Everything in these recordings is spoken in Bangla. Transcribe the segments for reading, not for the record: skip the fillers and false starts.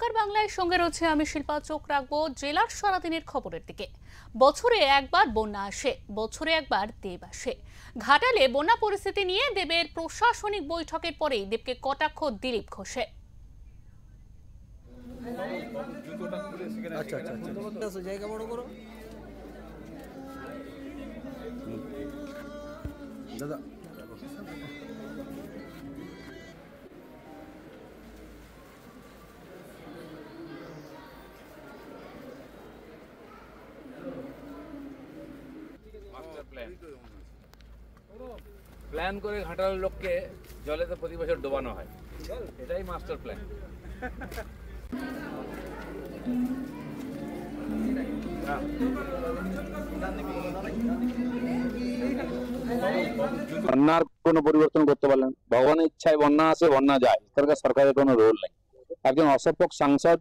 খবরকার বাংলায় সঙ্গে রয়েছে আমি শিল্পা। চোখ রাখবো জেলার সারাদিনের খবরের দিকে। বছরে একবার বন্যা আসে, বছরে একবার দেব আসে। ঘাটালে বন্যা পরিস্থিতি নিয়ে দেবের প্রশাসনিক বৈঠকের পরেই দেবকে কটাক্ষ দিলীপ ঘোষের। জায়গা বড় করো দাদা। প্ল্যান করে ঘাটাল লোককে জলেতে প্রতি বছর ডোবানো হয়, এটাই মাস্টার প্ল্যান। বন্যার কোনো পরিবর্তন করতে পারলেন, ভগবানের ইচ্ছায় বন্যা আসে বন্যা যায়, এখানকার সরকারের কোনো রোল নেই। একজন অসফল সাংসদ,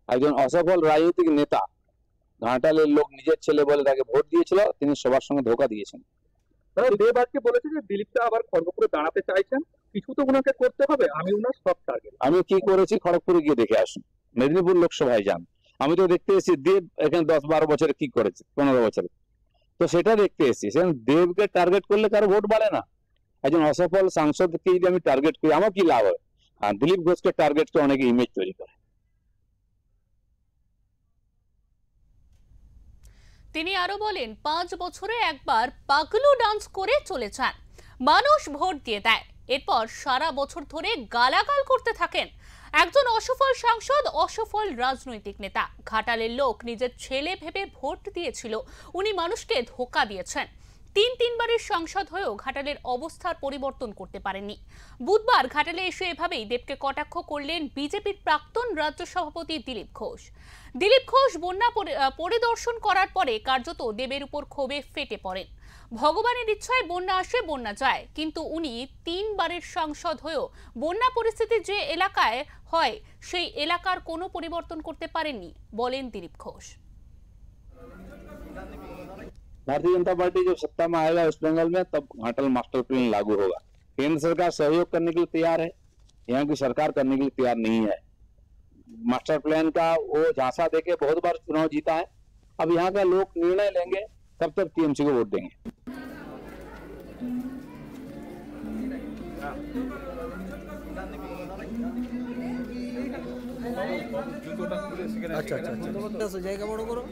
একজন অসফল রাজনৈতিক নেতা, ঘাটালের লোক নিজের ছেলে বলে তাকে ভোট দিয়েছিল, তিনি সবার সঙ্গে ধোঁকা দিয়েছেন। দেব আজকে বলেছে যে দিলীপটা আবার খড়গপুরে দাঁড়াতে চাইছেন, কিছু তো ওনাকে করতে হবে, আমি ওনার সব টার্গেট। আমি কি করেছি খড়গপুরে গিয়ে দেখে আসুন, মেদিনীপুর লোকসভায় যান, আমি তো দেখতে এসেছি দেব এখানে 10-12 বছরে কি করেছে, 15 বছরে, তো সেটা দেখতে এসেছি। দেবকে টার্গেট করলে কারো ভোট বাড়ে না। একজন অসফল সাংসদকে যদি আমি টার্গেট করি আমার কি লাভ হয়? আর দিলীপ ঘোষকে টার্গেট করে অনেকে ইমেজ তৈরি করে। তিনি আরো বলেন, 5 বছরে একবার পাগলু ডান্স করে চলে যান, মানুষ ভোট দিয়ে দেয়, এরপর সারা বছর ধরে গালাগাল করতে থাকেন। একজন অসফল সাংসদ, অসফল রাজনৈতিক নেতা, ঘাটালের লোক নিজের ছেলে ভেবে ভোট দিয়েছিল, উনি মানুষকে ধোঁকা দিয়েছেন। 3-3বারের সাংসদ হয়েও ঘাটালের অবস্থার পরিবর্তন করতে পারেননি। বুধবার ঘাটালে এসে এভাবেই দেবকে কটাক্ষ করলেন বিজেপির প্রাক্তন রাজ্য সভাপতি দিলীপ ঘোষ। দিলীপ ঘোষ বন্যা পরিদর্শন করার পরে কার্যত দেবের উপর ক্ষোভে ফেটে পড়েন। ভগবানের ইচ্ছায় বন্যা আসে বন্যা যায়, কিন্তু উনি 3বারের সাংসদ হয়েও বন্যা পরিস্থিতি যে এলাকায় হয় সেই এলাকার কোনো পরিবর্তন করতে পারেননি বলেন দিলীপ ঘোষ। भारतीय जनता पार्टी जब सत्ता में आएगा वेस्ट बंगाल में, तब घाटल मास्टर प्लान लागू होगा। केंद्र सरकार सहयोग करने के लिए तैयार है, यहाँ की सरकार करने के लिए तैयार नहीं है। मास्टर प्लान का वो झांसा देके बहुत बार चुनाव जीता है, अब यहाँ का लोग निर्णय लेंगे, तब तक टीएमसी को वोट देंगे। अच्छा अच्छा अच्छा, জায়গা বড় করো।